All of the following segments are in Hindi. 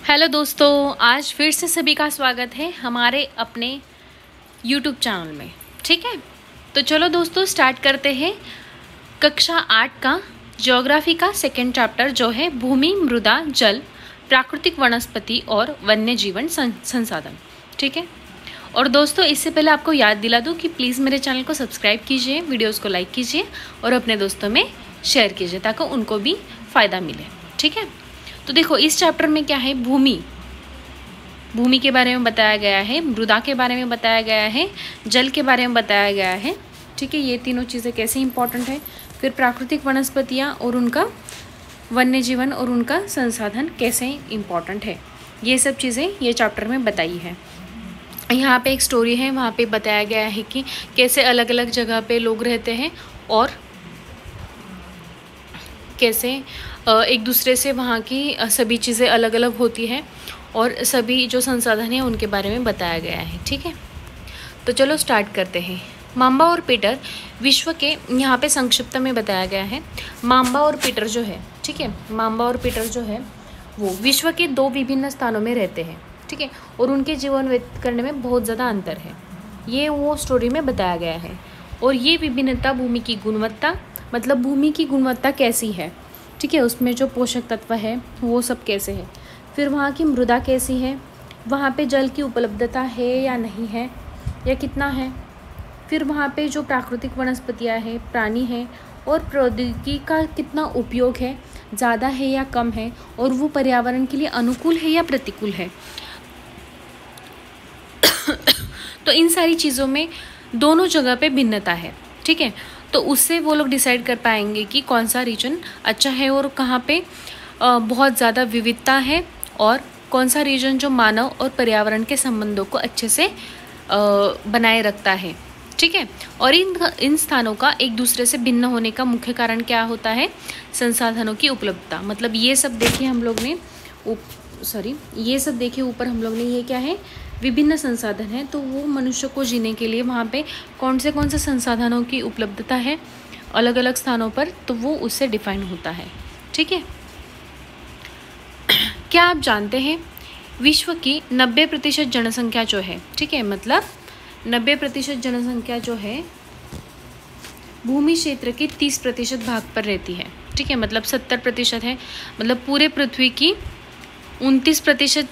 हेलो दोस्तों, आज फिर से सभी का स्वागत है हमारे अपने YouTube चैनल में। ठीक है, तो चलो दोस्तों स्टार्ट करते हैं कक्षा 8 का ज्योग्राफी का सेकेंड चैप्टर, जो है भूमि, मृदा, जल, प्राकृतिक वनस्पति और वन्य जीवन संसाधन। ठीक है, और दोस्तों इससे पहले आपको याद दिला दूं कि प्लीज़ मेरे चैनल को सब्सक्राइब कीजिए, वीडियोज़ को लाइक कीजिए और अपने दोस्तों में शेयर कीजिए ताकि उनको भी फ़ायदा मिले। ठीक है, तो देखो इस चैप्टर में क्या है, भूमि के बारे में बताया गया है, मृदा के बारे में बताया गया है, जल के बारे में बताया गया है। ठीक है, ये तीनों चीज़ें कैसे इंपॉर्टेंट है, फिर प्राकृतिक वनस्पतियाँ और उनका वन्य जीवन और उनका संसाधन कैसे इंपॉर्टेंट है, ये सब चीज़ें ये चैप्टर में बताई है। यहाँ पे एक स्टोरी है, वहाँ पे बताया गया है कि कैसे अलग अलग जगह पे लोग रहते हैं और कैसे एक दूसरे से वहाँ की सभी चीज़ें अलग अलग होती है और सभी जो संसाधन हैं उनके बारे में बताया गया है। ठीक है, तो चलो स्टार्ट करते हैं। माम्बा और पीटर विश्व के, यहाँ पे संक्षिप्त में बताया गया है, माम्बा और पीटर जो है, ठीक है, माम्बा और पीटर जो है वो विश्व के दो विभिन्न स्थानों में रहते हैं। ठीक है, और उनके जीवन व्यतीत करने में बहुत ज़्यादा अंतर है, ये वो स्टोरी में बताया गया है। और ये विभिन्नता भूमि की गुणवत्ता, मतलब भूमि की गुणवत्ता कैसी है, ठीक है, उसमें जो पोषक तत्व है वो सब कैसे है, फिर वहाँ की मृदा कैसी है, वहाँ पे जल की उपलब्धता है या नहीं है या कितना है, फिर वहाँ पे जो प्राकृतिक वनस्पतियाँ हैं, प्राणी हैं और प्रौद्योगिकी का कितना उपयोग है, ज़्यादा है या कम है, और वो पर्यावरण के लिए अनुकूल है या प्रतिकूल है। तो इन सारी चीज़ों में दोनों जगह पे भिन्नता है। ठीक है, तो उससे वो लोग डिसाइड कर पाएंगे कि कौन सा रीजन अच्छा है और कहाँ पे बहुत ज़्यादा विविधता है, और कौन सा रीजन जो मानव और पर्यावरण के संबंधों को अच्छे से बनाए रखता है। ठीक है, और इन स्थानों का एक दूसरे से भिन्न होने का मुख्य कारण क्या होता है, संसाधनों की उपलब्धता। मतलब ये सब देखिए हम लोग ने ये सब देखिए ऊपर हम लोग ने, ये क्या है, विभिन्न संसाधन है, तो वो मनुष्य को जीने के लिए वहाँ पे कौन से संसाधनों की उपलब्धता है अलग अलग स्थानों पर, तो वो उससे डिफाइन होता है। ठीक है, क्या आप जानते हैं विश्व की 90% जनसंख्या जो है, ठीक है, मतलब 90% जनसंख्या जो है भूमि क्षेत्र के 30% भाग पर रहती है। ठीक है, मतलब 70% है, मतलब पूरे पृथ्वी की 29%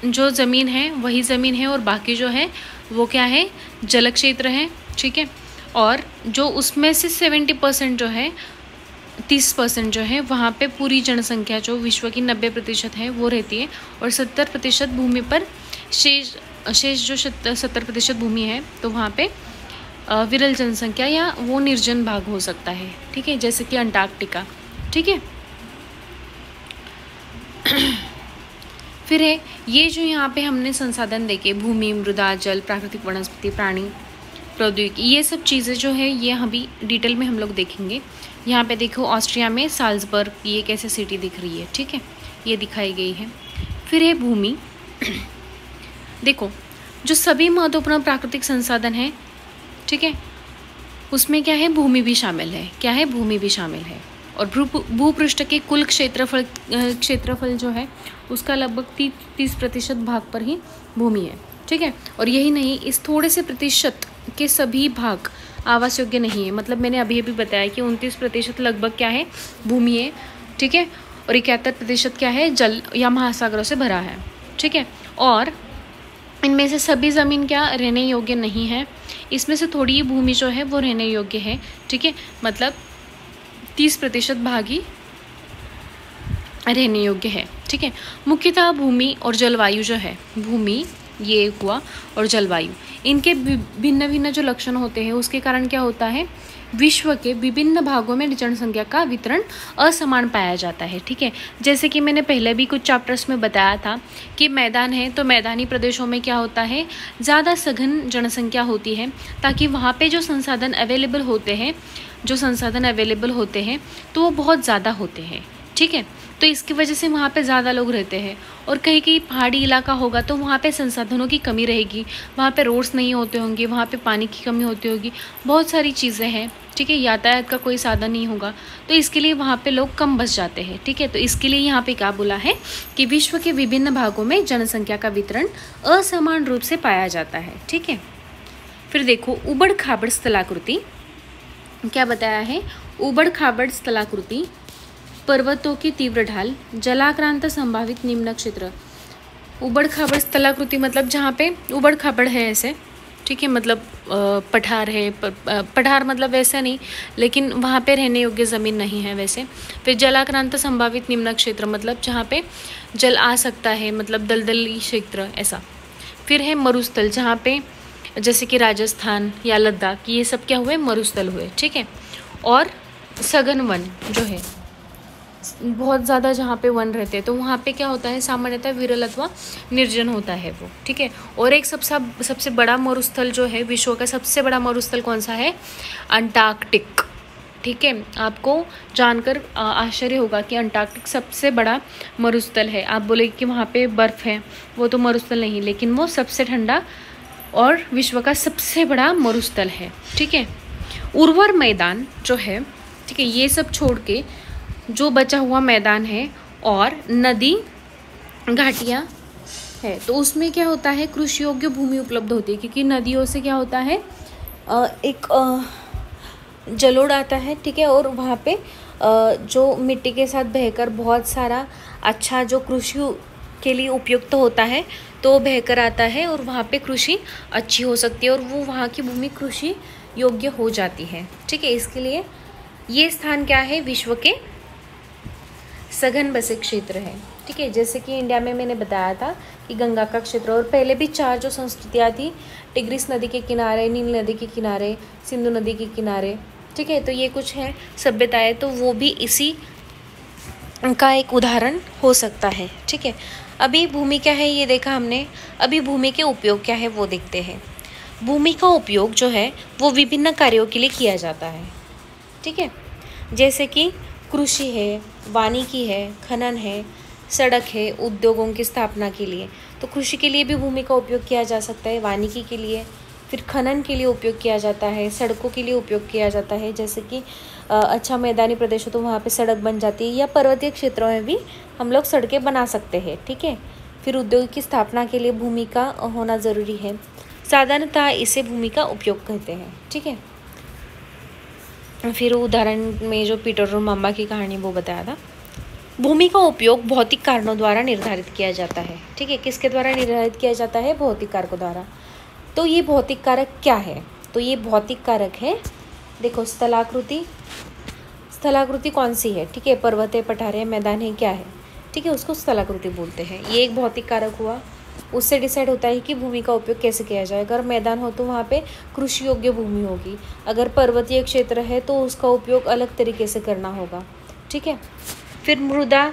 जो ज़मीन है वही ज़मीन है, और बाकी जो है वो क्या है, जल क्षेत्र है। ठीक है, और जो उसमें से 70% जो है, 30% जो है वहाँ पे पूरी जनसंख्या जो विश्व की 90% है वो रहती है, और 70% भूमि पर शेष जो 70% भूमि है, तो वहाँ पे विरल जनसंख्या या वो निर्जन भाग हो सकता है। ठीक है, जैसे कि अंटार्कटिका। ठीक है, फिर है ये जो यहाँ पे हमने संसाधन देखे, भूमि, मृदा, जल, प्राकृतिक वनस्पति, प्राणी, प्रौद्योगिकी, ये सब चीज़ें जो है ये अभी डिटेल में हम लोग देखेंगे। यहाँ पे देखो ऑस्ट्रिया में साल्जबर्ग, ये कैसे सिटी दिख रही है, ठीक है, ये दिखाई गई है। फिर है भूमि। देखो जो सभी महत्वपूर्ण प्राकृतिक संसाधन है, ठीक है, उसमें क्या है, भूमि भी शामिल है। क्या है, भूमि भी शामिल है। और भूपृष्ठ के कुल क्षेत्रफल जो है उसका लगभग 30% भाग पर ही भूमि है। ठीक है, और यही नहीं, इस थोड़े से प्रतिशत के सभी भाग आवास योग्य नहीं है। मतलब मैंने अभी बताया कि 29% लगभग क्या है, भूमि है। ठीक है, और 71% क्या है, जल या महासागरों से भरा है। ठीक है, और इनमें से सभी ज़मीन क्या रहने योग्य नहीं है, इसमें से थोड़ी ही भूमि जो है वो रहने योग्य है। ठीक है, मतलब 30% भाग ही रहने योग्य है। ठीक है, मुख्यतः भूमि और जलवायु जो है, भूमि ये हुआ और जलवायु, इनके भिन्न भिन्न जो लक्षण होते हैं उसके कारण क्या होता है, विश्व के विभिन्न भागों में जनसंख्या का वितरण असमान पाया जाता है। ठीक है, जैसे कि मैंने पहले भी कुछ चैप्टर्स में बताया था कि मैदान है, तो मैदानी प्रदेशों में क्या होता है, ज़्यादा सघन जनसंख्या होती है, ताकि वहाँ पे जो संसाधन अवेलेबल होते हैं तो वो बहुत ज़्यादा होते हैं। ठीक है, तो तो इसकी वजह से वहाँ पे ज़्यादा लोग रहते हैं। और कहीं कहीं पहाड़ी इलाका होगा तो वहाँ पे संसाधनों की कमी रहेगी, वहाँ पे रोड्स नहीं होते होंगे, वहाँ पे पानी की कमी होती होगी, बहुत सारी चीज़ें हैं, ठीक है। यातायात का कोई साधन नहीं होगा, तो इसके लिए वहाँ पे लोग कम बस जाते हैं, ठीक है। तो इसके लिए यहाँ पे क्या बोला है कि विश्व के विभिन्न भागों में जनसंख्या का वितरण असमान रूप से पाया जाता है, ठीक है। फिर देखो उबड़ खाबड़ स्थलाकृति, क्या बताया है, उबड़ खाबड़ स्थलाकृति, पर्वतों की तीव्र ढाल, जलाक्रांत संभावित निम्न क्षेत्र। उबड़ खाबड़ स्थलाकृति मतलब जहाँ पे उबड़ खाबड़ है ऐसे, ठीक है, मतलब पठार है, पठार मतलब वैसा नहीं, लेकिन वहाँ पे रहने योग्य ज़मीन नहीं है वैसे। फिर जलाक्रांत संभावित निम्न क्षेत्र मतलब जहाँ पे जल आ सकता है, मतलब दलदली क्षेत्र ऐसा। फिर है मरुस्थल, जहाँ पे जैसे कि राजस्थान या लद्दाख, ये सब क्या हुए, मरुस्थल हुए, ठीक है। और सघन वन जो है, बहुत ज़्यादा जहाँ पे वन रहते हैं तो वहाँ पे क्या होता है, सामान्यतः विरल अथवा निर्जन होता है वो, ठीक है। और एक सबसे बड़ा मरुस्थल जो है, विश्व का सबसे बड़ा मरुस्थल कौन सा है, अंटार्कटिक, ठीक है। आपको जानकर आश्चर्य होगा कि अंटार्कटिक सबसे बड़ा मरुस्थल है। आप बोलेंगे कि वहाँ पे बर्फ़ है, वो तो मरुस्थल नहीं, लेकिन वो सबसे ठंडा और विश्व का सबसे बड़ा मरुस्थल है, ठीक है। उर्वर मैदान जो है, ठीक है, ये सब छोड़ के जो बचा हुआ मैदान है और नदी घाटियाँ है, तो उसमें क्या होता है, कृषि योग्य भूमि उपलब्ध होती है, क्योंकि नदियों से क्या होता है, एक जलोढ़ आता है, ठीक है। और वहाँ पे जो मिट्टी के साथ बहकर बहुत सारा अच्छा जो कृषि के लिए उपयुक्त होता है तो बहकर आता है, और वहाँ पे कृषि अच्छी हो सकती है और वो वहाँ की भूमि कृषि योग्य हो जाती है, ठीक है। इसके लिए ये स्थान क्या है, विश्व के सघन बसे क्षेत्र है, ठीक है। जैसे कि इंडिया में मैंने बताया था कि गंगा का क्षेत्र, और पहले भी 4 जो संस्कृतियाँ थी, टिग्रिस नदी के किनारे, नील नदी के किनारे, सिंधु नदी के किनारे, ठीक है। तो ये कुछ है सभ्यताएं, तो वो भी इसी का एक उदाहरण हो सकता है, ठीक है। अभी भूमि क्या है ये देखा हमने, अभी भूमि के उपयोग क्या है वो देखते हैं। भूमि का उपयोग जो है वो विभिन्न कार्यों के लिए किया जाता है, ठीक है। जैसे कि कृषि है, वानिकी है, खनन है, सड़क है, उद्योगों की स्थापना के लिए, तो कृषि के लिए भी भूमि का उपयोग किया जा सकता है, वानिकी के लिए, फिर खनन के लिए उपयोग किया जाता है, सड़कों के लिए उपयोग किया जाता है, जैसे कि अच्छा मैदानी प्रदेश हो तो वहाँ पे सड़क बन जाती है, या पर्वतीय क्षेत्रों में भी हम लोग सड़कें बना सकते हैं, ठीक है। फिर उद्योग की स्थापना के लिए भूमि का होना ज़रूरी है, साधारणतः इसे भूमि का उपयोग कहते हैं, ठीक है। फिर उदाहरण में जो पीटर और माम्बा की कहानी वो बताया था। भूमि का उपयोग भौतिक कारणों द्वारा निर्धारित किया जाता है, ठीक है। किसके द्वारा निर्धारित किया जाता है, भौतिक कारकों द्वारा। तो ये भौतिक कारक क्या है, तो ये भौतिक कारक है, देखो स्थलाकृति, स्थलाकृति कौन सी है, ठीक है, पर्वत है, पठार है, मैदान है, क्या है, ठीक है, उसको स्थलाकृति बोलते हैं। ये एक भौतिक कारक हुआ, उससे डिसाइड होता है कि भूमि का उपयोग कैसे किया जाए। अगर मैदान हो तो वहाँ पे कृषि योग्य भूमि होगी, अगर पर्वतीय क्षेत्र है तो उसका उपयोग अलग तरीके से करना होगा, ठीक है। फिर मृदा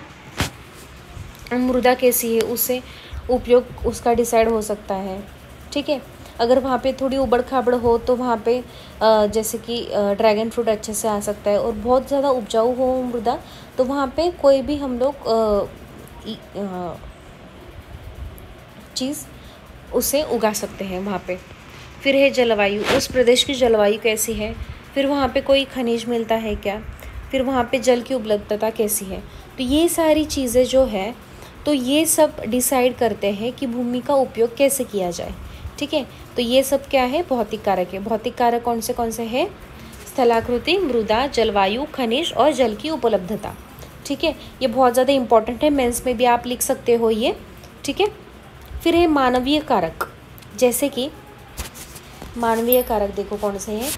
कैसी है, उससे उपयोग उसका डिसाइड हो सकता है, ठीक है। अगर वहाँ पे थोड़ी उबड़ खाबड़ हो तो वहाँ पे जैसे कि ड्रैगन फ्रूट अच्छे से आ सकता है, और बहुत ज़्यादा उपजाऊ हो मृदा तो वहाँ पे कोई भी हम लोग चीज़ उसे उगा सकते हैं वहाँ पे। फिर है जलवायु, उस प्रदेश की जलवायु कैसी है, फिर वहाँ पे कोई खनिज मिलता है क्या, फिर वहाँ पे जल की उपलब्धता कैसी है, तो ये सारी चीज़ें जो है तो ये सब डिसाइड करते हैं कि भूमि का उपयोग कैसे किया जाए, ठीक है। तो ये सब क्या है, भौतिक कारक है। भौतिक कारक कौन से है, स्थलाकृति, मृदा, जलवायु, खनिज और जल की उपलब्धता, ठीक है। ये बहुत ज़्यादा इंपॉर्टेंट है, मेंस में भी आप लिख सकते हो ये, ठीक है। फिर है मानवीय कारक, जैसे कि मानवीय कारक देखो कौन से हैं,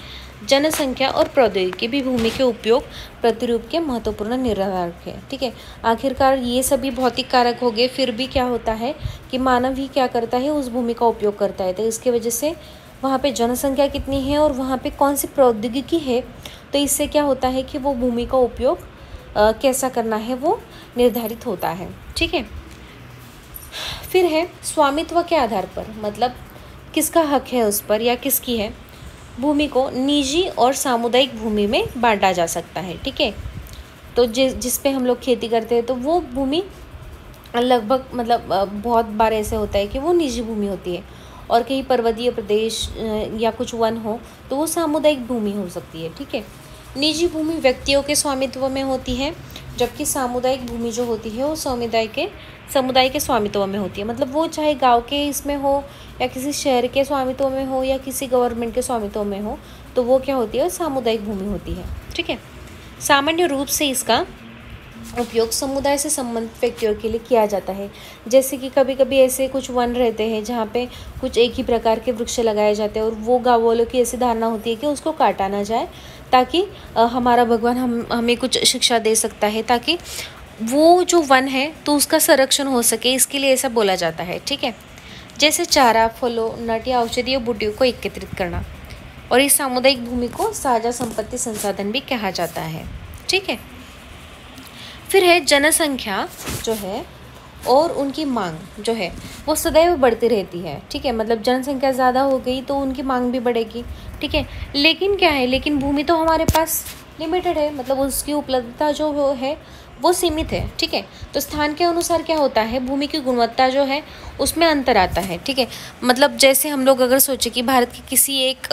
जनसंख्या और प्रौद्योगिकी भी भूमि के उपयोग प्रतिरूप के महत्वपूर्ण निर्धारक है, ठीक है। आखिरकार ये सभी भौतिक कारक हो गए, फिर भी क्या होता है कि मानव ही क्या करता है, उस भूमि का उपयोग करता है, तो इसके वजह से वहाँ पे जनसंख्या कितनी है और वहाँ पे कौन सी प्रौद्योगिकी है, तो इससे क्या होता है कि वो भूमि का उपयोग कैसा करना है वो निर्धारित होता है, ठीक है। फिर है स्वामित्व के आधार पर, मतलब किसका हक है उस पर या किसकी है, भूमि को निजी और सामुदायिक भूमि में बांटा जा सकता है, ठीक है। तो जिस पे हम लोग खेती करते हैं तो वो भूमि लगभग मतलब बहुत बार ऐसे होता है कि वो निजी भूमि होती है, और कहीं पर्वतीय प्रदेश या कुछ वन हो तो वो सामुदायिक भूमि हो सकती है। ठीक है, निजी भूमि व्यक्तियों के स्वामित्व में होती है, जबकि सामुदायिक भूमि जो होती है वो समुदाय के स्वामित्व में होती है। मतलब वो चाहे गांव के इसमें हो या किसी शहर के स्वामित्व में हो या किसी गवर्नमेंट के स्वामित्व में हो, तो वो क्या होती है, सामुदायिक भूमि होती है। ठीक है, सामान्य रूप से इसका उपयोग समुदाय से संबंधित व्यक्तियों के लिए किया जाता है। जैसे कि कभी कभी ऐसे कुछ वन रहते हैं जहाँ पे कुछ एक ही प्रकार के वृक्ष लगाए जाते हैं, और वो गाँव वालों की ऐसी धारणा होती है कि उसको काटा ना जाए, ताकि हमारा भगवान हमें कुछ शिक्षा दे सकता है, ताकि वो जो वन है तो उसका संरक्षण हो सके, इसके लिए ऐसा बोला जाता है। ठीक है, जैसे चारा, फलों, नट या औषधीय बूटियों को एकत्रित करना, और इस सामुदायिक भूमि को साझा संपत्ति संसाधन भी कहा जाता है। ठीक है, फिर है जनसंख्या जो है और उनकी मांग जो है वो सदैव बढ़ती रहती है। ठीक है, मतलब जनसंख्या ज़्यादा हो गई तो उनकी मांग भी बढ़ेगी। ठीक है, लेकिन क्या है, लेकिन भूमि तो हमारे पास लिमिटेड है, मतलब उसकी उपलब्धता जो है वो सीमित है। ठीक है, तो स्थान के अनुसार क्या होता है, भूमि की गुणवत्ता जो है उसमें अंतर आता है। ठीक है, मतलब जैसे हम लोग अगर सोचें कि भारत की किसी एक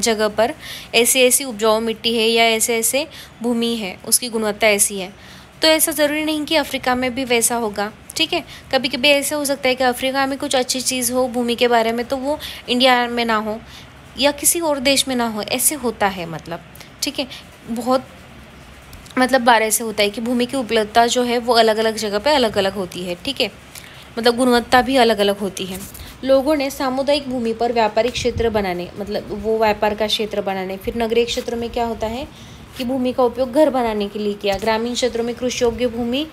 जगह पर ऐसी उपजाऊ मिट्टी है या ऐसे भूमि है, उसकी गुणवत्ता ऐसी है, तो ऐसा ज़रूरी नहीं कि अफ्रीका में भी वैसा होगा। ठीक है, कभी कभी ऐसा हो सकता है कि अफ्रीका में कुछ अच्छी चीज़ हो भूमि के बारे में, तो वो इंडिया में ना हो या किसी और देश में ना हो, ऐसे होता है मतलब। ठीक है, बहुत मतलब बार ऐसे होता है कि भूमि की उपलब्धता जो है वो अलग अलग जगह पे अलग अलग होती है। ठीक है, मतलब गुणवत्ता भी अलग अलग होती है। लोगों ने सामुदायिक भूमि पर व्यापारिक क्षेत्र बनाने, मतलब वो व्यापार का क्षेत्र बनाने, फिर नगरीय क्षेत्रों में क्या होता है कि भूमि का उपयोग घर बनाने के लिए किया। ग्रामीण क्षेत्रों में कृषि योग्य भूमि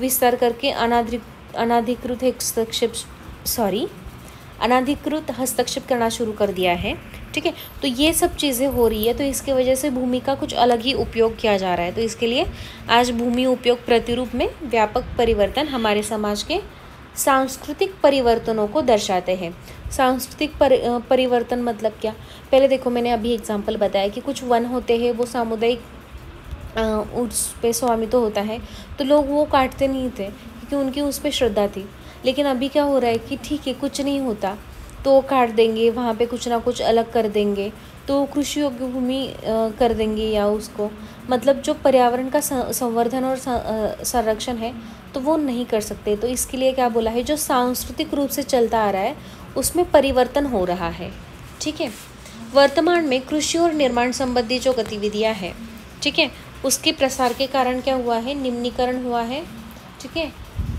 विस्तार करके अनाधिकृत हस्तक्षेप करना शुरू कर दिया है। ठीक है, तो ये सब चीज़ें हो रही है, तो इसकी वजह से भूमि का कुछ अलग ही उपयोग किया जा रहा है। तो इसके लिए आज भूमि उपयोग प्रतिरूप में व्यापक परिवर्तन हमारे समाज के सांस्कृतिक परिवर्तनों को दर्शाते हैं। सांस्कृतिक परिवर्तन मतलब क्या, पहले देखो मैंने अभी एग्जांपल बताया कि कुछ वन होते हैं वो सामुदायिक उस पे स्वामित्व होता है, तो लोग वो काटते नहीं थे क्योंकि उनकी उस पे श्रद्धा थी। लेकिन अभी क्या हो रहा है कि ठीक है कुछ नहीं होता तो काट देंगे, वहाँ पे कुछ ना कुछ अलग कर देंगे, तो कृषि योग्य भूमि कर देंगे, या उसको मतलब जो पर्यावरण का संवर्धन और संरक्षण है तो वो नहीं कर सकते। तो इसके लिए क्या बोला है, जो सांस्कृतिक रूप से चलता आ रहा है उसमें परिवर्तन हो रहा है। ठीक है, वर्तमान में कृषि और निर्माण संबंधी जो गतिविधियां हैं, ठीक है, उसके प्रसार के कारण क्या हुआ है, निम्नीकरण हुआ है। ठीक है,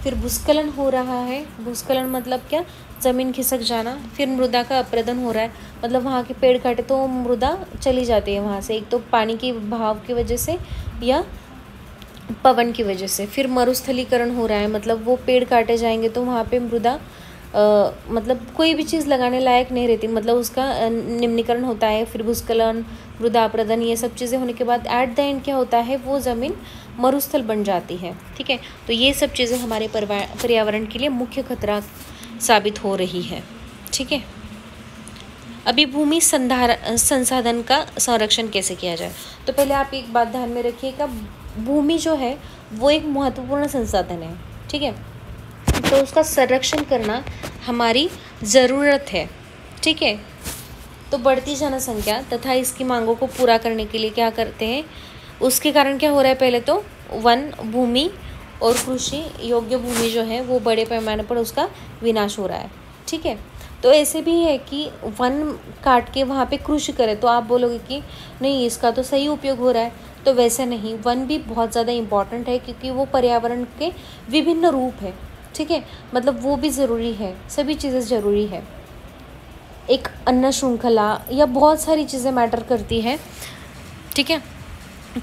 फिर भूस्खलन हो रहा है। भूस्खलन मतलब क्या, ज़मीन खिसक जाना। फिर मृदा का अपरदन हो रहा है, मतलब वहाँ के पेड़ काटे तो मृदा चली जाती है वहाँ से, एक तो पानी की बहाव की वजह से या पवन की वजह से। फिर मरुस्थलीकरण हो रहा है, मतलब वो पेड़ काटे जाएंगे तो वहाँ पे मृदा मतलब कोई भी चीज़ लगाने लायक नहीं रहती, मतलब उसका निम्नीकरण होता है। फिर भूस्खलन, मृदा अपरदन, ये सब चीज़ें होने के बाद एट द एंड क्या होता है, वो ज़मीन मरुस्थल बन जाती है। ठीक है, तो ये सब चीज़ें हमारे पर्यावरण के लिए मुख्य खतरा साबित हो रही है। ठीक है, अभी भूमि संसाधन का संरक्षण कैसे किया जाए, तो पहले आप एक बात ध्यान में रखिएगा, भूमि जो है वो एक महत्वपूर्ण संसाधन है। ठीक है, तो उसका संरक्षण करना हमारी ज़रूरत है। ठीक है, तो बढ़ती जनसंख्या तथा इसकी मांगों को पूरा करने के लिए क्या करते हैं, उसके कारण क्या हो रहा है, पहले तो वन भूमि और कृषि योग्य भूमि जो है वो बड़े पैमाने पर उसका विनाश हो रहा है। ठीक है, तो ऐसे भी है कि वन काट के वहाँ पे कृषि करे, तो आप बोलोगे कि नहीं इसका तो सही उपयोग हो रहा है, तो वैसे नहीं, वन भी बहुत ज़्यादा इम्पॉर्टेंट है क्योंकि वो पर्यावरण के विभिन्न रूप है। ठीक है, मतलब वो भी ज़रूरी है, सभी चीज़ें ज़रूरी है, एक अन्न श्रृंखला या बहुत सारी चीज़ें मैटर करती है। ठीक है,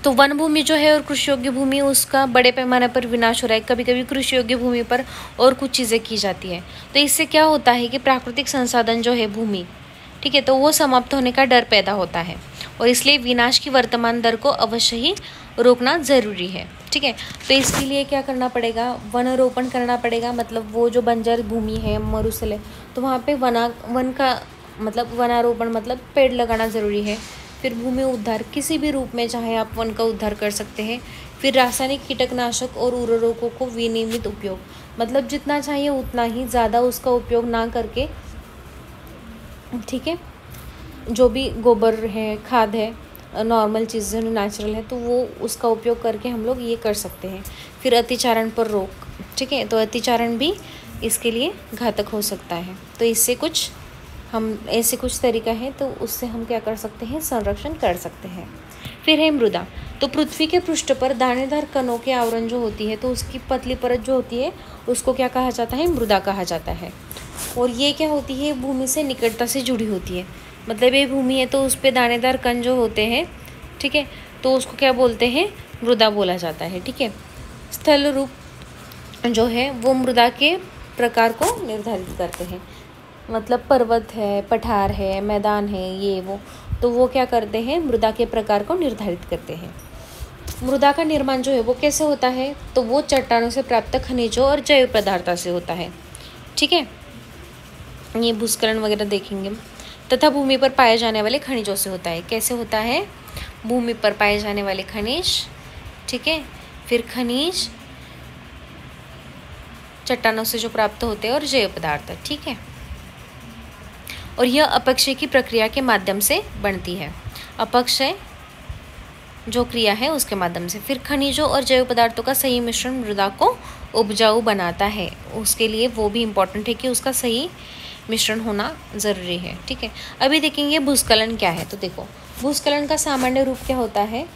तो वन भूमि जो है और कृषि योग्य भूमि उसका बड़े पैमाने पर विनाश हो रहा है। कभी कभी कृषि योग्य भूमि पर और कुछ चीज़ें की जाती है, तो इससे क्या होता है कि प्राकृतिक संसाधन जो है भूमि, ठीक है, तो वो समाप्त होने का डर पैदा होता है, और इसलिए विनाश की वर्तमान दर को अवश्य ही रोकना ज़रूरी है। ठीक है, तो इसके लिए क्या करना पड़ेगा, वनारोपण करना पड़ेगा, मतलब वो जो बंजर भूमि है, मरुस्थल है, तो वहाँ पे वन का मतलब वनारोपण मतलब पेड़ लगाना ज़रूरी है। फिर भूमि उद्धार, किसी भी रूप में चाहे आप वन का उद्धार कर सकते हैं। फिर रासायनिक कीटनाशक और उर्वरकों को विनियमित उपयोग, मतलब जितना चाहिए उतना ही, ज़्यादा उसका उपयोग ना करके, ठीक है। जो भी गोबर है, खाद है, नॉर्मल चीज़ें नेचुरल है, तो वो उसका उपयोग करके हम लोग ये कर सकते हैं। फिर अतिचारण पर रोक, ठीक है, तो अतिचारण भी इसके लिए घातक हो सकता है। तो इससे कुछ हम ऐसे कुछ तरीका है, तो उससे हम क्या कर सकते हैं, संरक्षण कर सकते हैं। फिर है मृदा। तो पृथ्वी के पृष्ठ पर दानेदार कणों के आवरण जो होती है, तो उसकी पतली परत जो होती है उसको क्या कहा जाता है, मृदा कहा जाता है। और ये क्या होती है, भूमि से निकटता से जुड़ी होती है। मतलब ये भूमि है तो उस पर दानेदार कण जो होते हैं, ठीक है, तो उसको क्या बोलते हैं, मृदा बोला जाता है, ठीक है। स्थल रूप जो है वो मृदा के प्रकार को निर्धारित करते हैं। मतलब पर्वत है, पठार है, मैदान है, ये वो, तो वो क्या करते हैं, मृदा के प्रकार को निर्धारित करते हैं। मृदा का निर्माण जो है वो कैसे होता है, तो वो चट्टानों से प्राप्त खनिजों और जैव पदार्थों से होता है, ठीक है। ये भूस्खलन वगैरह देखेंगे। तथा भूमि पर पाए जाने वाले खनिजों से होता है। कैसे होता है, भूमि पर पाए जाने वाले खनिज, ठीक है, फिर खनिज चट्टानों से जो प्राप्त होते हैं और जैव पदार्थ, ठीक है। और यह अपक्षय की प्रक्रिया के माध्यम से बनती है। अपक्षय जो क्रिया है उसके माध्यम से। फिर खनिजों और जैव पदार्थों का सही मिश्रण मृदा को उपजाऊ बनाता है। उसके लिए वो भी इम्पोर्टेंट है कि उसका सही मिश्रण होना ज़रूरी है, ठीक है। अभी देखेंगे भूस्खलन क्या है। तो देखो, भूस्खलन का सामान्य रूप क्या होता है,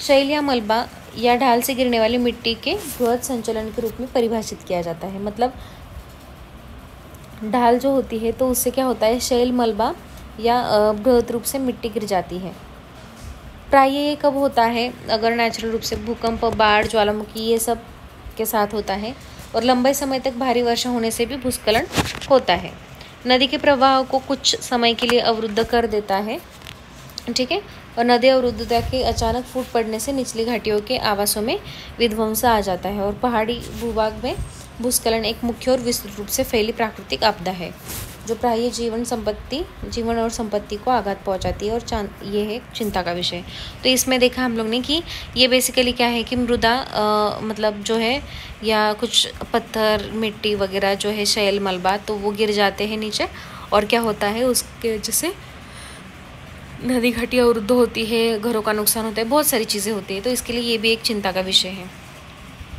शैल या मलबा या ढाल से गिरने वाली मिट्टी के बृहद संचलन के रूप में परिभाषित किया जाता है। मतलब ढाल जो होती है तो उससे क्या होता है, शैल, मलबा या बृहद रूप से मिट्टी गिर जाती है। प्राय ये कब होता है, अगर नेचुरल रूप से भूकंप, बाढ़, ज्वालामुखी ये सब के साथ होता है। और लंबे समय तक भारी वर्षा होने से भी भूस्खलन होता है। नदी के प्रवाह को कुछ समय के लिए अवरुद्ध कर देता है, ठीक है। और नदी अवरुद्धता के अचानक फूट पड़ने से निचली घाटियों के आवासों में विध्वंस आ जाता है। और पहाड़ी भूभाग में भूस्खलन एक मुख्य और विस्तृत रूप से फैली प्राकृतिक आपदा है जो प्रायः जीवन और संपत्ति को आघात पहुंचाती है। और ये है चिंता का विषय। तो इसमें देखा हम लोग ने कि ये बेसिकली क्या है कि मृदा मतलब जो है, या कुछ पत्थर, मिट्टी वगैरह जो है, शैल, मलबा, तो वो गिर जाते हैं नीचे। और क्या होता है, उसके वजह से नदी घाटी अवरुद्ध होती है, घरों का नुकसान होता है, बहुत सारी चीज़ें होती है। तो इसके लिए ये भी एक चिंता का विषय है।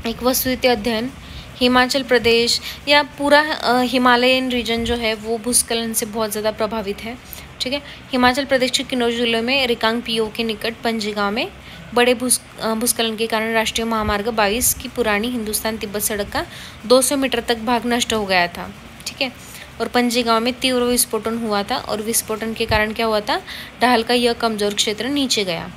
एक वस्तुस्थिति अध्ययन, हिमाचल प्रदेश या पूरा हिमालयन रीजन जो है वो भूस्खलन से बहुत ज़्यादा प्रभावित है, ठीक है। हिमाचल प्रदेश के किन्नौर जिले में रिकांग पीओ के निकट पंजी गाँव में बड़े भूस्खलन के कारण राष्ट्रीय महामार्ग 22 की पुरानी हिंदुस्तान तिब्बत सड़क का 200 मीटर तक भाग नष्ट हो गया था, ठीक है। और पंजी गाँव में तीव्र विस्फोटन हुआ था। और विस्फोटन के कारण क्या हुआ था, ढाल का यह कमजोर क्षेत्र नीचे गया,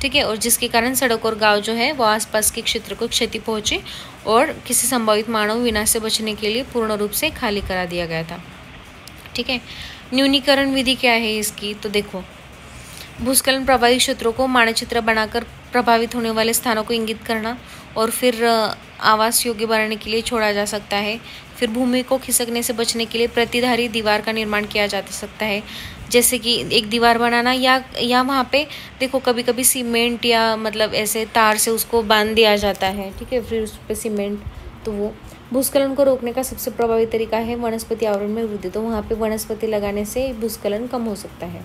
ठीक है। और जिसके कारण सड़क और गांव जो है वो आसपास के क्षेत्र को क्षति पहुंची और किसी संभावित मानव विनाश से बचने के लिए पूर्ण रूप से खाली करा दिया गया था, ठीक है। न्यूनीकरण विधि क्या है इसकी, तो देखो, भूस्खलन प्रभावित क्षेत्रों को मानचित्र बनाकर प्रभावित होने वाले स्थानों को इंगित करना और फिर आवास योग्य बनाने के लिए छोड़ा जा सकता है। फिर भूमि को खिसकने से बचने के लिए प्रतिधारी दीवार का निर्माण किया जा सकता है, जैसे कि एक दीवार बनाना या वहाँ पे देखो कभी कभी सीमेंट या मतलब ऐसे तार से उसको बांध दिया जाता है, ठीक है, फिर उस पर सीमेंट। तो वो भूस्खलन को रोकने का सबसे प्रभावी तरीका है वनस्पति आवरण में वृद्धि। तो वहाँ पे वनस्पति लगाने से भूस्खलन कम हो सकता है।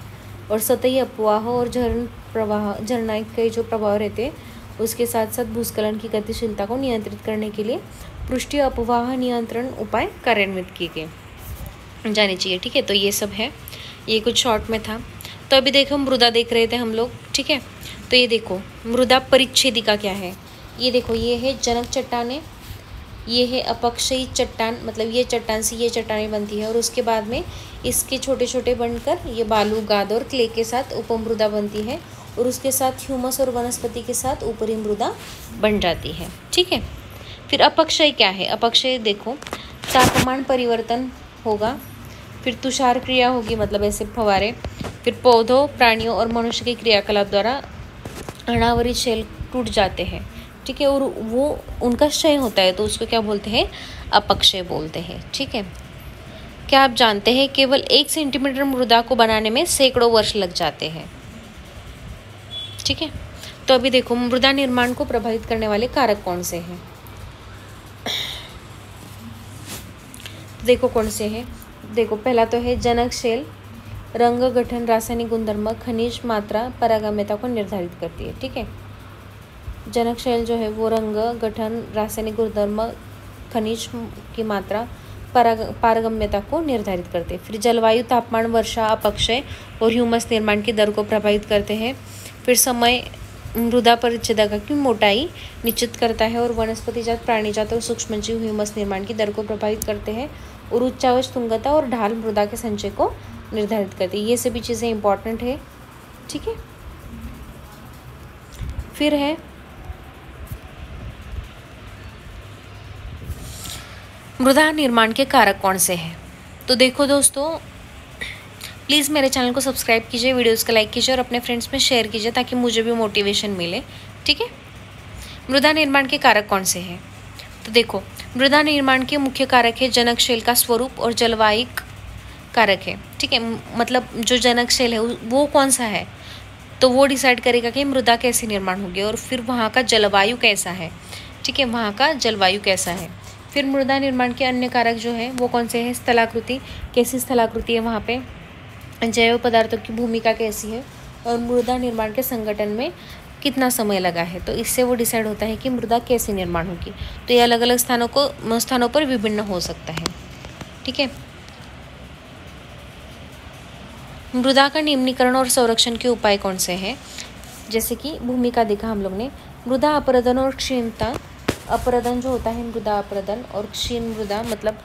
और सतही अपवाह और झरना के जो प्रभाव रहते हैं उसके साथ साथ भूस्खलन की गतिशीलता को नियंत्रित करने के लिए पृष्ठीय अपवाह नियंत्रण उपाय कार्यान्वित किए गए जाने चाहिए, ठीक है। तो ये सब है, ये कुछ शॉर्ट में था। तो अभी देखो मृदा देख रहे थे हम लोग, ठीक है। तो ये देखो मृदा परिच्छेदिका क्या है, ये देखो, ये है जनक चट्टानें, ये है अपक्षयी चट्टान, मतलब ये चट्टान से ये चट्टानें बनती है। और उसके बाद में इसके छोटे छोटे बनकर ये बालू, गाद और क्ले के साथ उपमृदा बनती है। और उसके साथ ह्यूमस और वनस्पति के साथ ऊपरी मृदा बन जाती है, ठीक है। फिर अपक्षय क्या है, अपक्षय देखो, तापमान परिवर्तन होगा, फिर तुषार क्रिया होगी, मतलब ऐसे फवारे, फिर पौधों, प्राणियों और मनुष्य के क्रियाकलाप द्वारा अनावरित शैल टूट जाते हैं, ठीक है। और वो उनका क्षय होता है, तो उसको क्या बोलते हैं, अपक्षय बोलते हैं, ठीक है। क्या आप जानते हैं केवल 1 सेंटीमीटर मृदा को बनाने में सैकड़ों वर्ष लग जाते हैं, ठीक है। तो अभी देखो मृदा निर्माण को प्रभावित करने वाले कारक कौन से हैं। देखो कौन से हैं। देखो पहला तो है जनकशैल, रंग गठन, रासायनिक गुणधर्म, खनिज मात्रा, पारगम्यता को निर्धारित करती है। ठीक है, जनकशैल जो है वो रंग गठन, रासायनिक गुणधर्म, खनिज की मात्रा, पारगम्यता को निर्धारित करते हैं। फिर जलवायु, तापमान, वर्षा, अपक्षय और ह्यूमस निर्माण की दर को प्रभावित करते हैं। फिर समय मृदा परिच्छेदिका की मोटाई निश्चित करता है और वनस्पतिजात, प्राणीजात और सूक्ष्मजीव ह्यूमस निर्माण की दर को प्रभावित करते हैं। और उच्चावच, तुंगता और ढाल मृदा के संचय को निर्धारित करती है। ये सभी चीज़ें इंपॉर्टेंट है। ठीक है, फिर है मृदा निर्माण के कारक कौन से हैं। तो देखो दोस्तों, प्लीज़ मेरे चैनल को सब्सक्राइब कीजिए, वीडियोस को लाइक कीजिए और अपने फ्रेंड्स में शेयर कीजिए ताकि मुझे भी मोटिवेशन मिले। ठीक है, मृदा निर्माण के कारक कौन से हैं। तो देखो मृदा निर्माण के मुख्य कारक है जनकशैल का स्वरूप और जलवायु कारक है। ठीक है, मतलब जो जनकशैल है वो कौन सा है, तो वो डिसाइड करेगा कि मृदा कैसे निर्माण होगी। और फिर वहाँ का जलवायु कैसा है। ठीक है, वहाँ का जलवायु कैसा है। फिर मृदा निर्माण के अन्य कारक जो है वो कौन से हैं। स्थलाकृति, कैसी स्थलाकृति है वहाँ पे, जैव पदार्थों की भूमिका कैसी है, और मृदा निर्माण के संगठन में कितना समय लगा है। तो इससे वो डिसाइड होता है कि मृदा कैसे निर्माण होगी। तो ये अलग अलग स्थानों पर विभिन्न हो सकता है। ठीक है, मृदा का निम्नीकरण और संरक्षण के उपाय कौन से हैं। जैसे कि भूमिका देखा हम लोग ने, मृदा अपरदन और क्षीणता। अपरदन जो होता है मृदा अपरदन, और क्षीण मृदा मतलब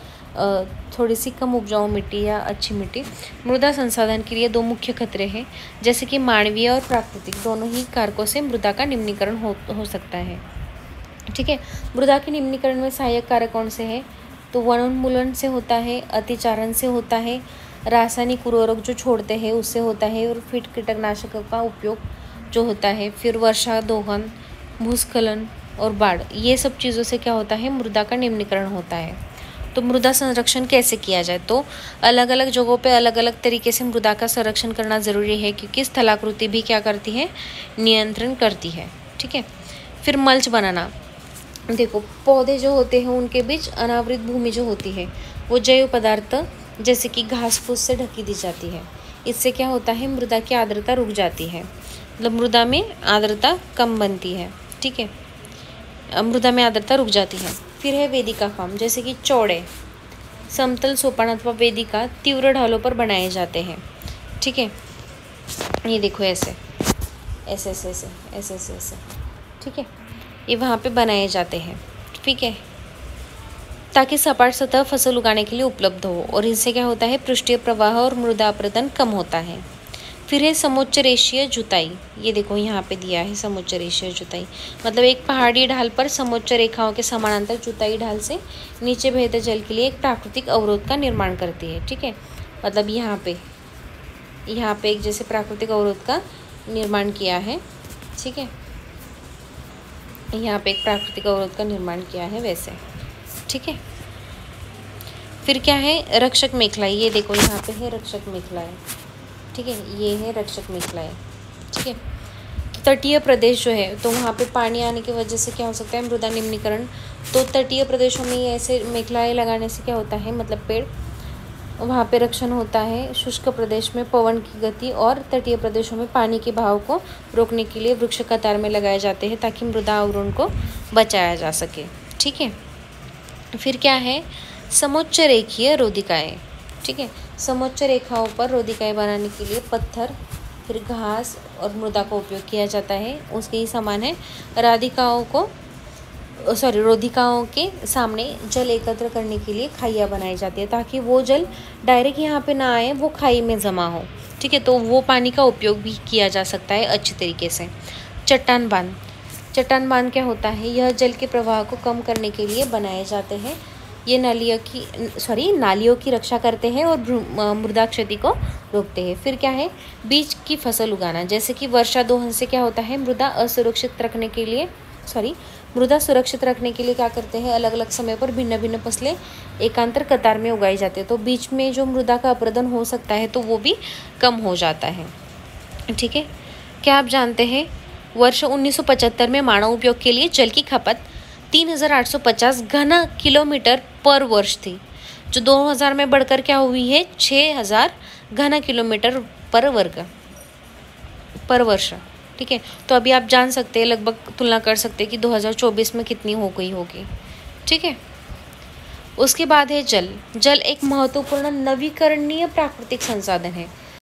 थोड़ी सी कम उपजाऊ मिट्टी या अच्छी मिट्टी। मृदा संसाधन के लिए दो मुख्य खतरे हैं, जैसे कि मानवीय और प्राकृतिक, दोनों ही कारकों से मृदा का निम्नीकरण हो सकता है। ठीक है, मृदा के निम्नीकरण में सहायक कारक कौन से हैं। तो वनोन्मूलन से होता है, अतिचारण से होता है, रासायनिक उर्वरक जो छोड़ते हैं उससे होता है, और फिर कीटनाशकों का उपयोग जो होता है, फिर वर्षा दोहन, भूस्खलन और बाढ़, ये सब चीज़ों से क्या होता है, मृदा का निम्नीकरण होता है। तो मृदा संरक्षण कैसे किया जाए। तो अलग अलग जगहों पे अलग अलग तरीके से मृदा का संरक्षण करना ज़रूरी है, क्योंकि स्थलाकृति भी क्या करती है, नियंत्रण करती है। ठीक है, फिर मल्च बनाना। देखो पौधे जो होते हैं उनके बीच अनावृत भूमि जो होती है वो जैव पदार्थ जैसे कि घास फूस से ढकी दी जाती है। इससे क्या होता है, मृदा की आर्द्रता रुक जाती है, मतलब मृदा में आर्द्रता कम बनती है। ठीक है, मृदा में आर्द्रता रुक जाती है। फिर है वेदिका फार्म, जैसे कि चौड़े समतल सोपान अथवा वेदिका तीव्र ढालों पर बनाए जाते हैं। ठीक है, ये देखो ऐसे ऐसे ऐसे ऐसे ऐसे ऐसे ऐसे। ठीक है, ये वहाँ पे बनाए जाते हैं। ठीक है, ताकि सपाट सतह फसल उगाने के लिए उपलब्ध हो, और इनसे क्या होता है, पृष्ठीय प्रवाह और मृदा अपरदन कम होता है। फिर है समोच्च रेखीय जुताई। ये देखो यहाँ पे दिया है समोच्च रेखीय जुताई, मतलब एक पहाड़ी ढाल पर समोच्च रेखाओं के समानांतर जुताई ढाल से नीचे बहते जल के लिए एक प्राकृतिक अवरोध का निर्माण करती है। ठीक है, मतलब यहाँ पे एक जैसे प्राकृतिक अवरोध का निर्माण किया है। ठीक है, यहाँ पे एक प्राकृतिक अवरोध का निर्माण किया है वैसे। ठीक है, फिर क्या है, रक्षक मेखला। ये देखो यहाँ पे है रक्षक मेखलाएं। ठीक है, ये है रक्षक मेखलाएं। ठीक है, तटीय प्रदेश जो है तो वहाँ पे पानी आने की वजह से क्या हो सकता है, मृदा निम्नीकरण। तो तटीय प्रदेशों में ऐसे मेखलाएं लगाने से क्या होता है, मतलब पेड़ वहाँ पे रक्षण होता है। शुष्क प्रदेश में पवन की गति और तटीय प्रदेशों में पानी के बहाव को रोकने के लिए वृक्ष कतार में लगाए जाते हैं ताकि मृदा आवरण को बचाया जा सके। ठीक है, फिर क्या है, समोच्च रेखीय रोधिकाएँ। ठीक है, समोच्च रेखाओं पर रोधिकाएँ बनाने के लिए पत्थर, फिर घास और मृदा का उपयोग किया जाता है। उसके ही समान है रोधिकाओं के सामने जल एकत्र करने के लिए खाइयाँ बनाई जाती है ताकि वो जल डायरेक्ट यहाँ पे ना आए, वो खाई में जमा हो। ठीक है, तो वो पानी का उपयोग भी किया जा सकता है अच्छी तरीके से। चट्टान बांध क्या होता है, यह जल के प्रवाह को कम करने के लिए बनाए जाते हैं। ये नालियों की रक्षा करते हैं और मृदा क्षति को रोकते हैं। फिर क्या है, बीज की फसल उगाना, जैसे कि वर्षा दोहन से क्या होता है, मृदा सुरक्षित रखने के लिए क्या करते हैं, अलग अलग समय पर भिन्न भिन्न फसलें एकांतर कतार में उगाई जाती है। तो बीच में जो मृदा का अपरदन हो सकता है तो वो भी कम हो जाता है। ठीक है, क्या आप जानते हैं वर्ष 1975 में मानव उपयोग के लिए जल की खपत 3850 घन किलोमीटर पर वर्ष थी, जो 2000 में बढ़कर क्या हुई है 6000 घन किलोमीटर पर वर्ष। ठीक है, तो अभी आप जान सकते हैं, लगभग तुलना कर सकते हैं कि 2024 में कितनी हो गई होगी। ठीक है, उसके बाद है जल। जल एक महत्वपूर्ण नवीकरणीय प्राकृतिक संसाधन है